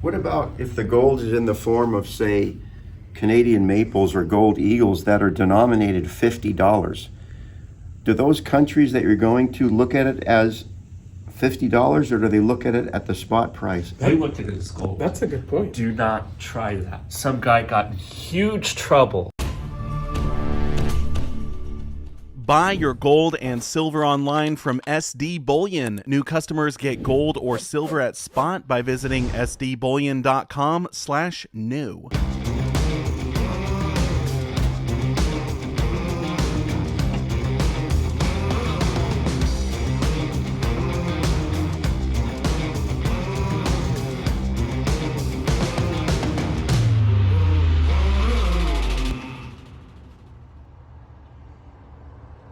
What about if the gold is in the form of, say, Canadian maples or gold eagles that are denominated $50? Do those countries that you're going to look at it as $50, or do they look at it at the spot price? They look at it as gold. That's a good point. Do not try that. Some guy got in huge trouble. Buy your gold and silver online from SD Bullion. New customers get gold or silver at spot by visiting sdbullion.com/new.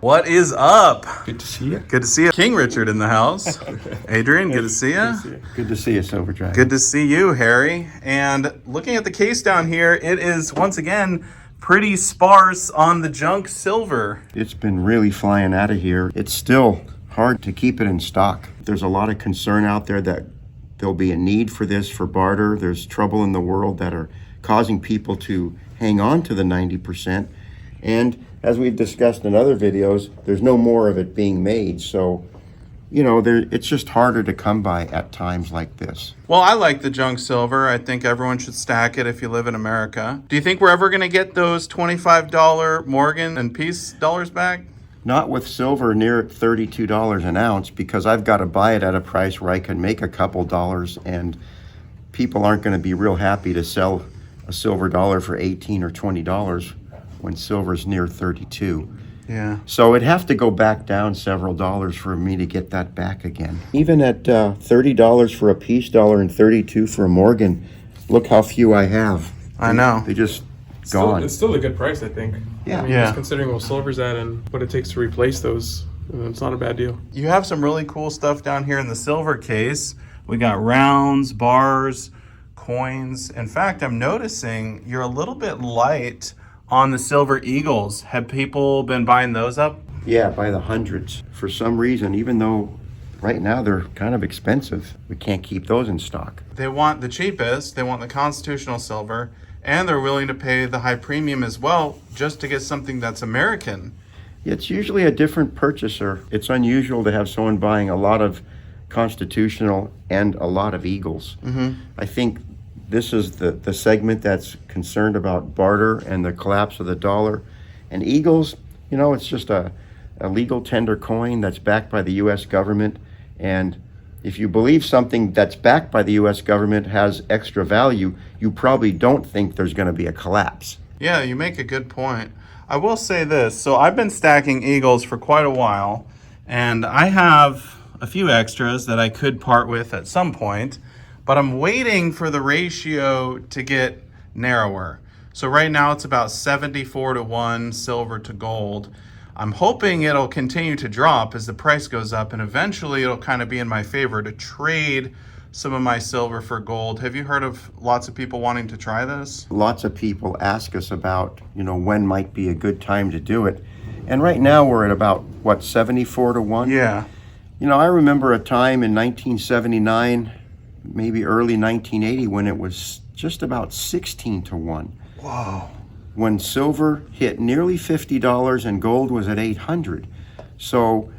What is up? Good to see you. Good to see you. King Richard in the house. Adrian, good to see you. Good to see you, Silver Dragon. Good to see you, Harry. And looking at the case down here, it is once again pretty sparse on the junk silver. It's been really flying out of here. It's still hard to keep it in stock. There's a lot of concern out there that there'll be a need for this for barter. There's trouble in the world that are causing people to hang on to the 90%. And as we've discussed in other videos, there's no more of it being made. So, you know, it's just harder to come by at times like this. Well, I like the junk silver. I think everyone should stack it if you live in America. Do you think we're ever going to get those $25 Morgan and Peace dollars back? Not with silver near $32 an ounce, because I've got to buy it at a price where I can make a couple dollars, and people aren't going to be real happy to sell a silver dollar for $18 or $20 when silver's near 32. Yeah. So it'd have to go back down several dollars for me to get that back again. Even at $30 for a Peace dollar and $32 for a Morgan, look how few I have. I know. They just gone. It's still a good price, I think. Yeah. I mean, Yeah. just considering what silver's at and what it takes to replace those, it's not a bad deal. You have some really cool stuff down here in the silver case. We got rounds, bars, coins. In fact, I'm noticing you're a little bit light on the silver eagles. Have people been buying those up? Yeah, by the hundreds. For some reason, even though right now they're kind of expensive, we can't keep those in stock. They want the cheapest, they want the constitutional silver, and they're willing to pay the high premium as well just to get something that's American. It's usually a different purchaser. It's unusual to have someone buying a lot of constitutional and a lot of eagles. I think this is the segment that's concerned about barter and the collapse of the dollar. And eagles, you know, it's just a legal tender coin that's backed by the U.S. government. And if you believe something that's backed by the U.S. government has extra value, you probably don't think there's going to be a collapse. Yeah, you make a good point. I will say this. So I've been stacking eagles for quite a while, and I have a few extras that I could part with at some point, but I'm waiting for the ratio to get narrower. So right now it's about 74-1 silver to gold. I'm hoping it'll continue to drop as the price goes up, and eventually it'll kind of be in my favor to trade some of my silver for gold. Have you heard of lots of people wanting to try this? Lots of people ask us about, you know, when might be a good time to do it. And right now we're at about, what, 74-1? Yeah. You know, I remember a time in 1979, maybe early 1980, when it was just about 16-1. Whoa. When silver hit nearly $50 and gold was at 800. So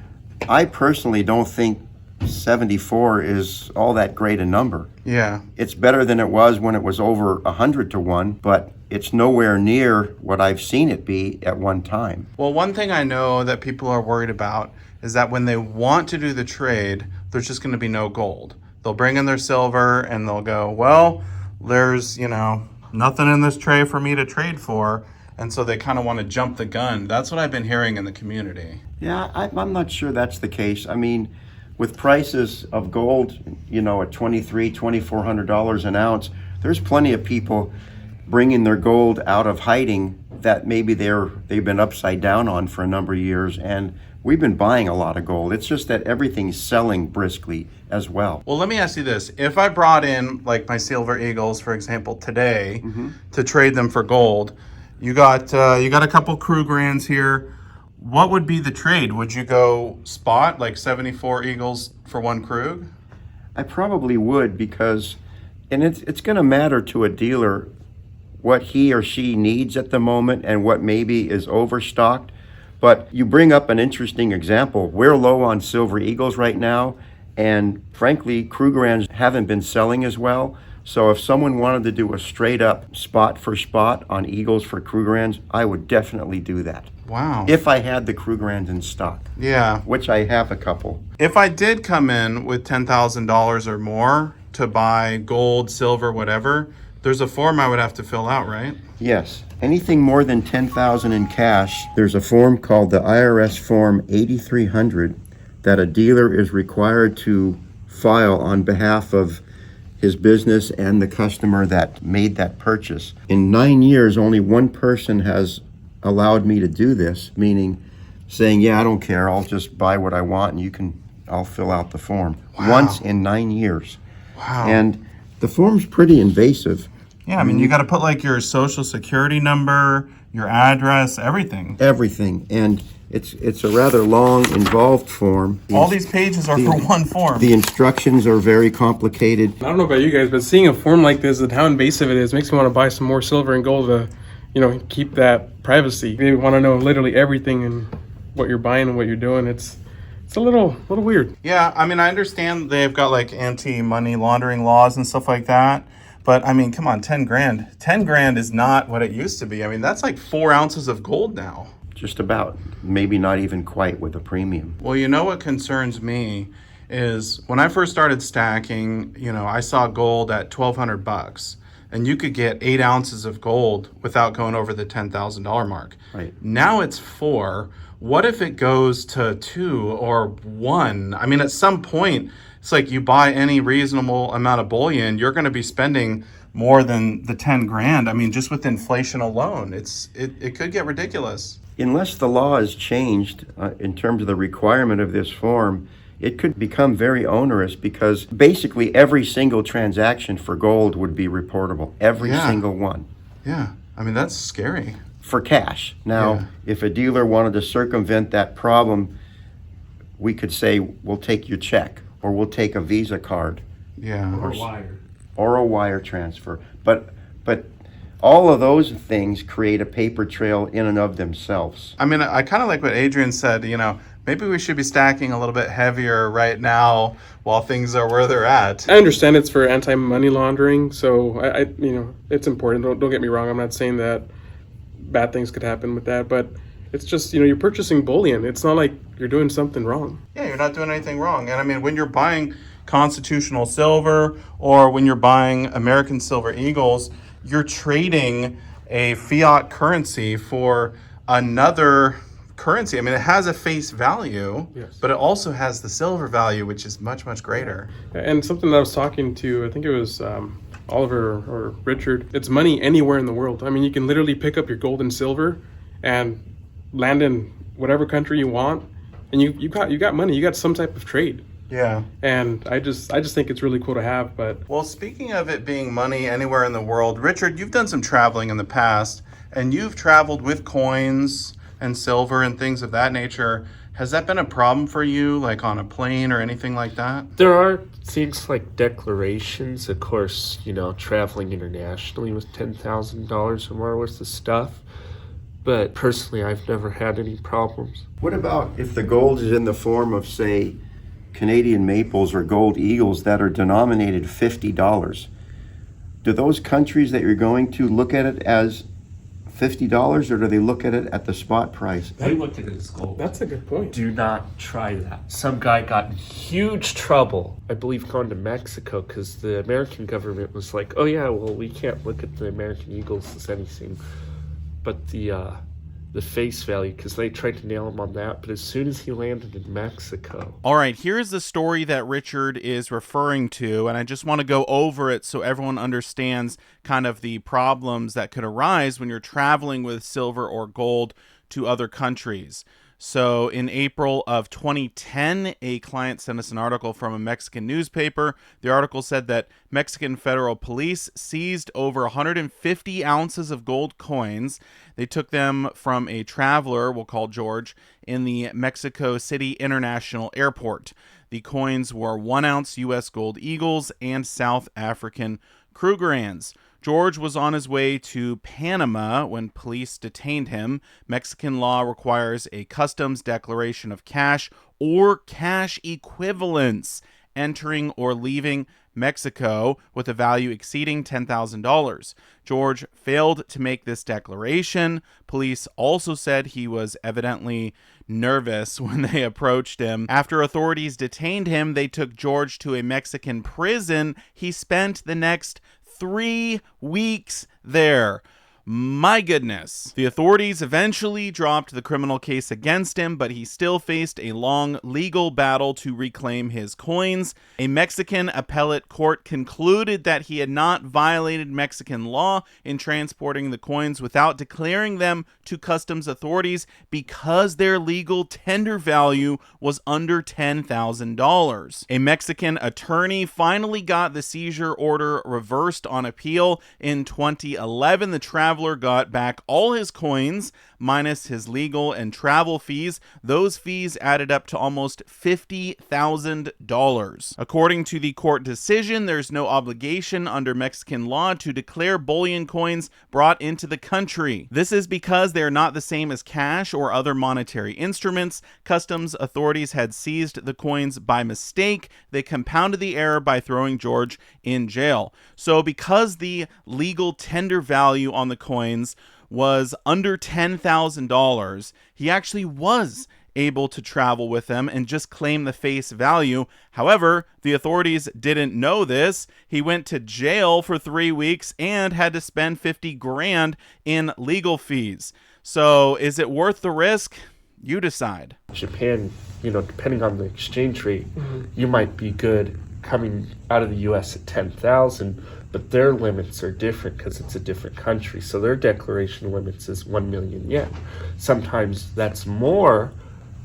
I personally don't think 74 is all that great a number. Yeah. It's better than it was when it was over 100-1, but it's nowhere near what I've seen it be at one time. Well, one thing I know that people are worried about is that when they want to do the trade, there's just going to be no gold. They'll bring in their silver and they'll go, well, there's, you know, nothing in this tray for me to trade for. And so they kind of want to jump the gun. That's what I've been hearing in the community. Yeah, I'm not sure that's the case. I mean, with prices of gold, you know, at $2,300, $2,400 an ounce, there's plenty of people bringing their gold out of hiding that maybe they've been upside down on for a number of years, and we've been buying a lot of gold. It's just that everything's selling briskly as well. Well, let me ask you this. If I brought in like my silver eagles, for example, today to trade them for gold, you got a couple Krugerrands here. What would be the trade? Would you go spot, like 74 eagles for one Krug? I probably would, because And it's going to matter to a dealer what he or she needs at the moment and what maybe is overstocked. But you bring up an interesting example. We're low on Silver Eagles right now, and frankly, Krugerrands haven't been selling as well. So if someone wanted to do a straight up spot for spot on Eagles for Krugerrands, I would definitely do that. Wow. If I had the Krugerrands in stock, Yeah. which I have a couple. If I did come in with $10,000 or more to buy gold, silver, whatever, there's a form I would have to fill out, right? Yes. Anything more than $10,000 in cash, there's a form called the IRS Form 8300 that a dealer is required to file on behalf of his business and the customer that made that purchase. In 9 years, only one person has allowed me to do this, meaning saying, yeah, I don't care, I'll just buy what I want and I'll fill out the form. Wow. Once in 9 years. Wow. And the form's pretty invasive. Yeah, I mean, you got to put like your social security number, your address, everything. Everything. And it's a rather long, involved form. All these pages are for one form. The instructions are very complicated. I don't know about you guys, but seeing a form like this and how invasive it is makes me want to buy some more silver and gold to, keep that privacy. They want to know literally everything and what you're buying and what you're doing. It's a little weird. Yeah, I mean, I understand they've got like anti-money laundering laws and stuff like that. But I mean, come on, 10 grand. 10 grand is not what it used to be. I mean, that's like 4 ounces of gold now. Just about. Maybe not even quite with a premium. Well, you know what concerns me is when I first started stacking, I saw gold at $1,200 and you could get 8 ounces of gold without going over the $10,000 mark. Right. Now it's 4. What if it goes to 2 or 1? I mean, at some point, it's like you buy any reasonable amount of bullion, you're going to be spending more than the 10 grand. I mean, just with inflation alone, it could get ridiculous. Unless the law is changed in terms of the requirement of this form, it could become very onerous because basically every single transaction for gold would be reportable. Every single one. Yeah. I mean, that's scary. For cash. Now, if a dealer wanted to circumvent that problem, we could say, we'll take your check or we'll take a Visa card. Yeah. Or wire. Or a wire transfer. But all of those things create a paper trail in and of themselves. I mean, I kind of like what Adrian said, maybe we should be stacking a little bit heavier right now while things are where they're at. I understand it's for anti-money laundering, so I it's important. Don't get me wrong. I'm not saying that bad things could happen with that, but it's just, you're purchasing bullion. It's not like you're doing something wrong. Yeah, you're not doing anything wrong. And I mean, when you're buying constitutional silver or when you're buying American Silver Eagles, you're trading a fiat currency for another currency. I mean, it has a face value, yes, but it also has the silver value, which is much, much greater. And something that I was talking to, I think it was Oliver or Richard, it's money anywhere in the world. I mean, you can literally pick up your gold and silver and land in whatever country you want, and you got money. You got some type of trade. Yeah. And I just think it's really cool to have. But well, speaking of it being money anywhere in the world, Richard, you've done some traveling in the past, and you've traveled with coins and silver and things of that nature. Has that been a problem for you, like on a plane or anything like that? There are things like declarations, of course, traveling internationally with $10,000 or more worth of stuff. But personally, I've never had any problems. What about if the gold is in the form of, say, Canadian maples or gold eagles that are denominated $50? Do those countries that you're going to look at it as $50, or do they look at it at the spot price? They look at it as gold. that's a good point. Do not try that. Some guy got in huge trouble, I believe, going to Mexico because the American government was like, oh yeah, well, we can't look at the American Eagles as anything but the face value, because they tried to nail him on that. But as soon as he landed in Mexico... All right, here's the story that Richard is referring to, and I just want to go over it so everyone understands kind of the problems that could arise when you're traveling with silver or gold to other countries. So in April of 2010, a client sent us an article from a Mexican newspaper. The article said that Mexican federal police seized over 150 ounces of gold coins. They took them from a traveler, we'll call George, in the Mexico City International Airport. The coins were 1 ounce U.S. gold eagles and South African Krugerrands. George was on his way to Panama when police detained him. Mexican law requires a customs declaration of cash or cash equivalents entering or leaving Mexico with a value exceeding $10,000. George failed to make this declaration. Police also said he was evidently nervous when they approached him. After authorities detained him, they took George to a Mexican prison. He spent the next 3 weeks there. My goodness. The authorities eventually dropped the criminal case against him, but he still faced a long legal battle to reclaim his coins. A Mexican appellate court concluded that he had not violated Mexican law in transporting the coins without declaring them to customs authorities because their legal tender value was under $10,000. A Mexican attorney finally got the seizure order reversed on appeal. In 2011, the traveler got back all his coins minus his legal and travel fees. Those fees added up to almost $50,000. According to the court decision, there's no obligation under Mexican law to declare bullion coins brought into the country. This is because they're not the same as cash or other monetary instruments. Customs authorities had seized the coins by mistake. They compounded the error by throwing George in jail. So because the legal tender value on the coins was under $10,000, he actually was able to travel with them and just claim the face value. However, the authorities didn't know this. He went to jail for 3 weeks and had to spend $50,000 in legal fees. So is it worth the risk? You decide. Japan, depending on the exchange rate, you might be good coming out of the U.S. at 10,000, but their limits are different because it's a different country. So their declaration limits is 1 million yen. Sometimes that's more,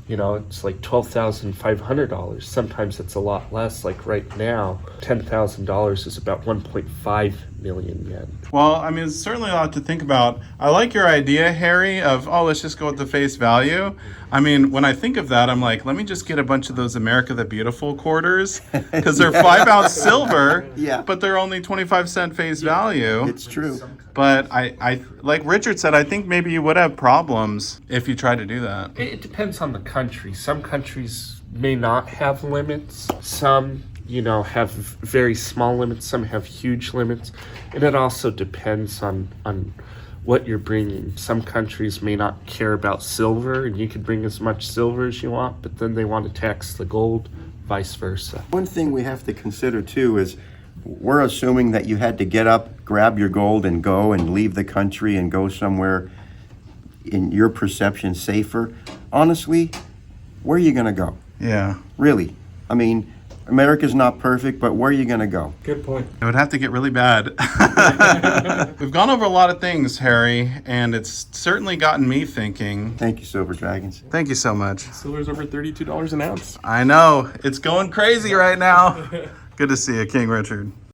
it's like $12,500. Sometimes it's a lot less. Like right now, $10,000 is about 1.5 million yen. Well, I mean, it's certainly a lot to think about. I like your idea, Harry, of, let's just go with the face value. I mean, when I think of that, I'm like, let me just get a bunch of those America the Beautiful quarters, because they're 5-ounce silver, but they're only 25-cent face value. It's true. But I like Richard said, I think maybe you would have problems if you tried to do that. It depends on the country. Some countries may not have limits. Some, have very small limits. Some have huge limits. And it also depends on what you're bringing. Some countries may not care about silver, and you can bring as much silver as you want, but then they want to tax the gold, vice versa. One thing we have to consider too is we're assuming that you had to get up, grab your gold, and go and leave the country and go somewhere, in your perception, safer. Honestly, where are you going to go? Yeah. Really? I mean, America's not perfect, but where are you going to go? Good point. It would have to get really bad. We've gone over a lot of things, Harry, and it's certainly gotten me thinking. Thank you, Silver Dragons. Thank you so much. Silver's over $32 an ounce. I know. It's going crazy right now. Good to see you, King Richard.